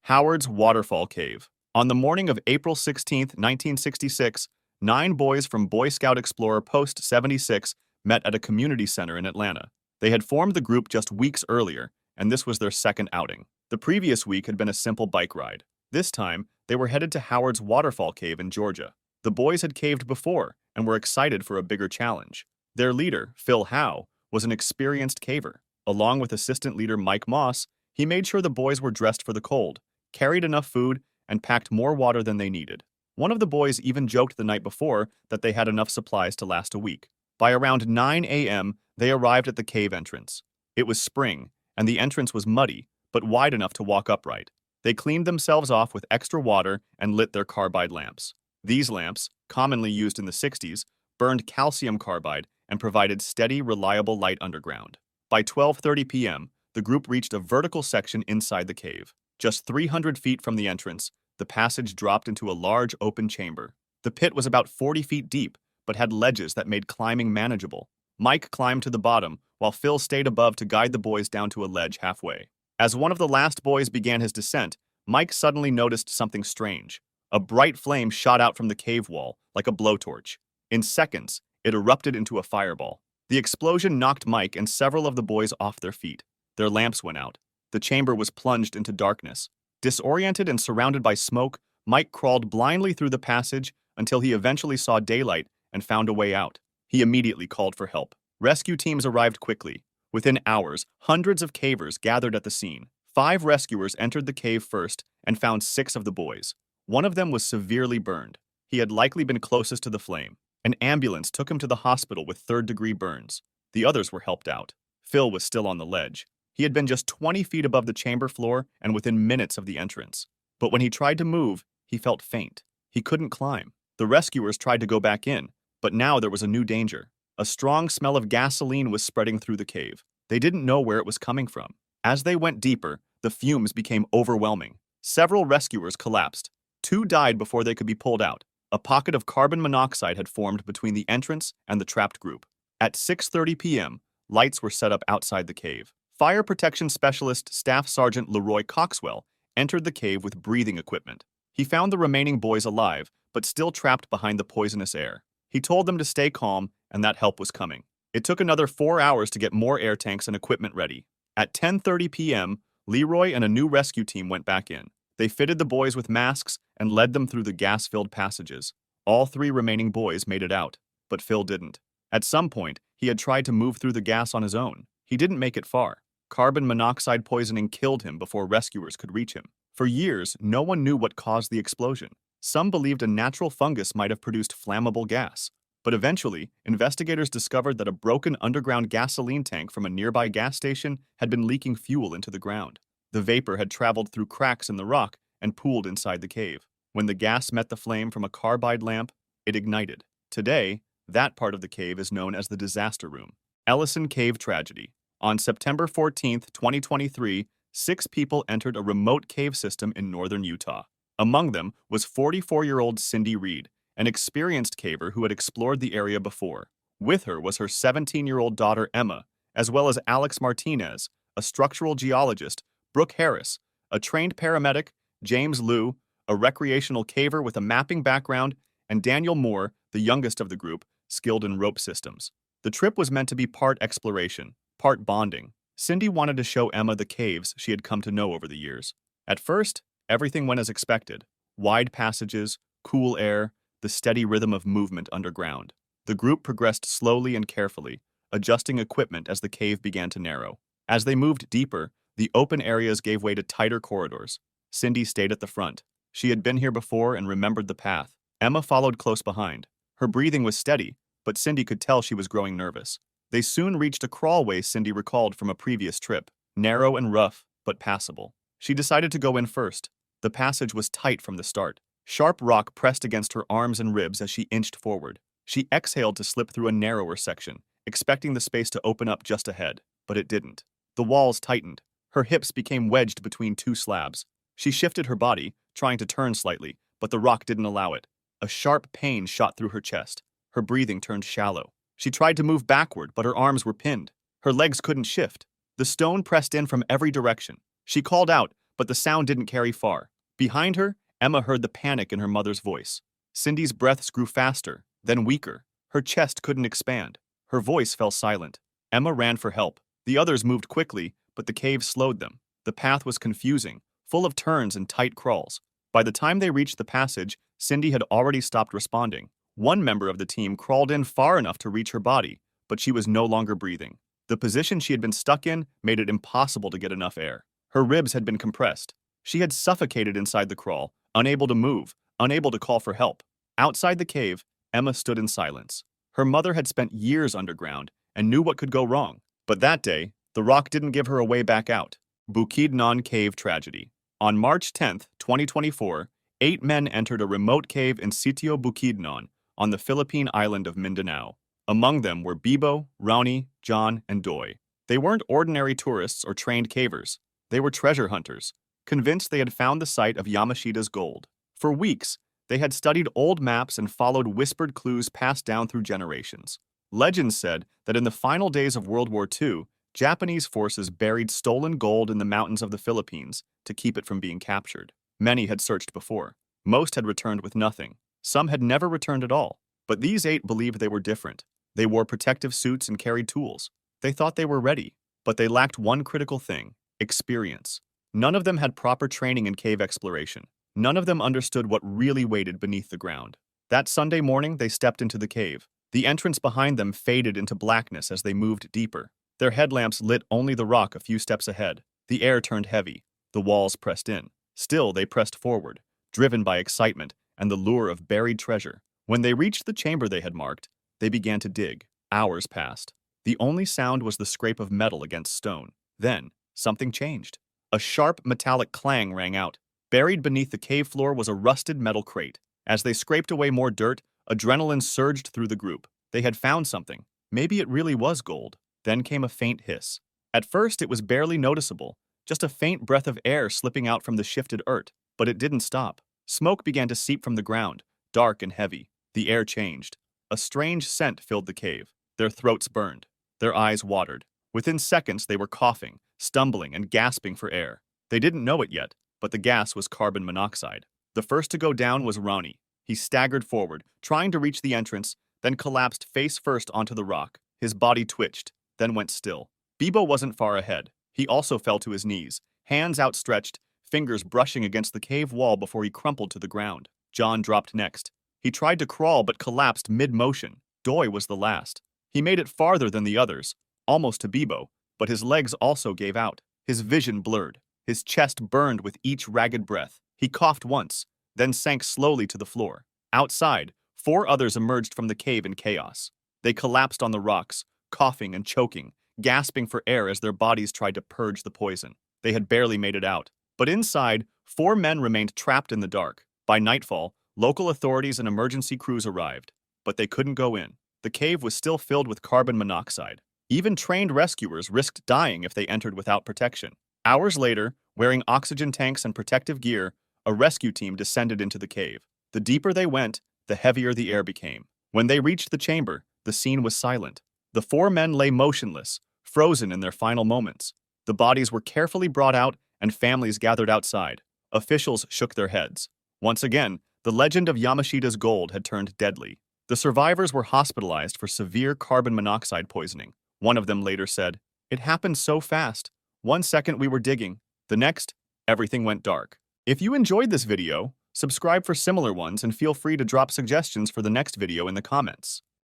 Howard's Waterfall Cave. On the morning of April 16, 1966, 9 boys from Boy Scout Explorer Post 76 met at a community center in Atlanta. They had formed the group just weeks earlier, and this was their second outing. The previous week had been a simple bike ride. This time, they were headed to Howard's Waterfall Cave in Georgia. The boys had caved before and were excited for a bigger challenge. Their leader, Phil Howe, was an experienced caver. Along with assistant leader Mike Moss, he made sure the boys were dressed for the cold, carried enough food, and packed more water than they needed. One of the boys even joked the night before that they had enough supplies to last a week. By around 9 a.m., they arrived at the cave entrance. It was spring, and the entrance was muddy, but wide enough to walk upright. They cleaned themselves off with extra water and lit their carbide lamps. These lamps, commonly used in the 60s, burned calcium carbide and provided steady, reliable light underground. By 12:30 p.m., the group reached a vertical section inside the cave. Just 300 feet from the entrance, the passage dropped into a large open chamber. The pit was about 40 feet deep, but had ledges that made climbing manageable. Mike climbed to the bottom, while Phil stayed above to guide the boys down to a ledge halfway. As one of the last boys began his descent, Mike suddenly noticed something strange. A bright flame shot out from the cave wall, like a blowtorch. In seconds, it erupted into a fireball. The explosion knocked Mike and several of the boys off their feet. Their lamps went out. The chamber was plunged into darkness. Disoriented and surrounded by smoke, Mike crawled blindly through the passage until he eventually saw daylight and found a way out. He immediately called for help. Rescue teams arrived quickly. Within hours, hundreds of cavers gathered at the scene. 5 rescuers entered the cave first and found 6 of the boys. One of them was severely burned. He had likely been closest to the flame. An ambulance took him to the hospital with third-degree burns. The others were helped out. Phil was still on the ledge. He had been just 20 feet above the chamber floor and within minutes of the entrance. But when he tried to move, he felt faint. He couldn't climb. The rescuers tried to go back in, but now there was a new danger. A strong smell of gasoline was spreading through the cave. They didn't know where it was coming from. As they went deeper, the fumes became overwhelming. Several rescuers collapsed. 2 died before they could be pulled out. A pocket of carbon monoxide had formed between the entrance and the trapped group. At 6:30 p.m., lights were set up outside the cave. Fire Protection Specialist Staff Sergeant Leroy Coxwell entered the cave with breathing equipment. He found the remaining boys alive, but still trapped behind the poisonous air. He told them to stay calm, and that help was coming. It took another 4 hours to get more air tanks and equipment ready. At 10:30 p.m., Leroy and a new rescue team went back in. They fitted the boys with masks and led them through the gas-filled passages. All 3 remaining boys made it out, but Phil didn't. At some point, he had tried to move through the gas on his own. He didn't make it far. Carbon monoxide poisoning killed him before rescuers could reach him. For years, no one knew what caused the explosion. Some believed a natural fungus might have produced flammable gas. But eventually, investigators discovered that a broken underground gasoline tank from a nearby gas station had been leaking fuel into the ground. The vapor had traveled through cracks in the rock and pooled inside the cave. When the gas met the flame from a carbide lamp, it ignited. Today, that part of the cave is known as the disaster room. Ellison Cave Tragedy. On September 14, 2023, 6 people entered a remote cave system in northern Utah. Among them was 44-year-old Cindy Reed, an experienced caver who had explored the area before. With her was her 17-year-old daughter Emma, as well as Alex Martinez, a structural geologist, Brooke Harris, a trained paramedic, James Liu, a recreational caver with a mapping background, and Daniel Moore, the youngest of the group, skilled in rope systems. The trip was meant to be part exploration, part bonding. Cindy wanted to show Emma the caves she had come to know over the years. At first, everything went as expected. Wide passages, cool air, the steady rhythm of movement underground. The group progressed slowly and carefully, adjusting equipment as the cave began to narrow. As they moved deeper, the open areas gave way to tighter corridors. Cindy stayed at the front. She had been here before and remembered the path. Emma followed close behind. Her breathing was steady, but Cindy could tell she was growing nervous. They soon reached a crawlway Cindy recalled from a previous trip, narrow and rough, but passable. She decided to go in first. The passage was tight from the start. Sharp rock pressed against her arms and ribs as she inched forward. She exhaled to slip through a narrower section, expecting the space to open up just ahead, but it didn't. The walls tightened. Her hips became wedged between 2 slabs. She shifted her body, trying to turn slightly, but the rock didn't allow it. A sharp pain shot through her chest. Her breathing turned shallow. She tried to move backward, but her arms were pinned. Her legs couldn't shift. The stone pressed in from every direction. She called out, but the sound didn't carry far. Behind her, Emma heard the panic in her mother's voice. Cindy's breaths grew faster, then weaker. Her chest couldn't expand. Her voice fell silent. Emma ran for help. The others moved quickly, but the cave slowed them. The path was confusing, full of turns and tight crawls. By the time they reached the passage, Cindy had already stopped responding. One member of the team crawled in far enough to reach her body, but she was no longer breathing. The position she had been stuck in made it impossible to get enough air. Her ribs had been compressed. She had suffocated inside the crawl, unable to move, unable to call for help. Outside the cave, Emma stood in silence. Her mother had spent years underground and knew what could go wrong. But that day, the rock didn't give her a way back out. Bukidnon Cave Tragedy. On March 10, 2024, 8 men entered a remote cave in Sitio Bukidnon on the Philippine island of Mindanao. Among them were Bibo, Rowney, John, and Doy. They weren't ordinary tourists or trained cavers. They were treasure hunters, convinced they had found the site of Yamashita's gold. For weeks, they had studied old maps and followed whispered clues passed down through generations. Legends said that in the final days of World War II, Japanese forces buried stolen gold in the mountains of the Philippines to keep it from being captured. Many had searched before. Most had returned with nothing. Some had never returned at all. But these 8 believed they were different. They wore protective suits and carried tools. They thought they were ready, but they lacked one critical thing: experience. None of them had proper training in cave exploration. None of them understood what really waited beneath the ground. That Sunday morning, they stepped into the cave. The entrance behind them faded into blackness as they moved deeper. Their headlamps lit only the rock a few steps ahead. The air turned heavy. The walls pressed in. Still, they pressed forward, driven by excitement and the lure of buried treasure. When they reached the chamber they had marked, they began to dig. Hours passed. The only sound was the scrape of metal against stone. Then, something changed. A sharp, metallic clang rang out. Buried beneath the cave floor was a rusted metal crate. As they scraped away more dirt, adrenaline surged through the group. They had found something. Maybe it really was gold. Then came a faint hiss. At first, it was barely noticeable, just a faint breath of air slipping out from the shifted earth. But it didn't stop. Smoke began to seep from the ground, dark and heavy. The air changed. A strange scent filled the cave. Their throats burned. Their eyes watered. Within seconds, they were coughing, stumbling, and gasping for air. They didn't know it yet, but the gas was carbon monoxide. The first to go down was Rowney. He staggered forward, trying to reach the entrance, then collapsed face first onto the rock. His body twitched, then went still. Bibo wasn't far ahead. He also fell to his knees, hands outstretched, fingers brushing against the cave wall before he crumpled to the ground. John dropped next. He tried to crawl but collapsed mid-motion. Doy was the last. He made it farther than the others, almost to Bibo, but his legs also gave out. His vision blurred. His chest burned with each ragged breath. He coughed once, then sank slowly to the floor. Outside, 4 others emerged from the cave in chaos. They collapsed on the rocks, coughing and choking, gasping for air as their bodies tried to purge the poison. They had barely made it out. But inside, 4 men remained trapped in the dark. By nightfall, local authorities and emergency crews arrived, but they couldn't go in. The cave was still filled with carbon monoxide. Even trained rescuers risked dying if they entered without protection. Hours later, wearing oxygen tanks and protective gear, a rescue team descended into the cave. The deeper they went, the heavier the air became. When they reached the chamber, the scene was silent. The 4 men lay motionless, frozen in their final moments. The bodies were carefully brought out and families gathered outside. Officials shook their heads. Once again, the legend of Yamashita's gold had turned deadly. The survivors were hospitalized for severe carbon monoxide poisoning. One of them later said, "It happened so fast. 1 second we were digging. The next, everything went dark." If you enjoyed this video, subscribe for similar ones and feel free to drop suggestions for the next video in the comments.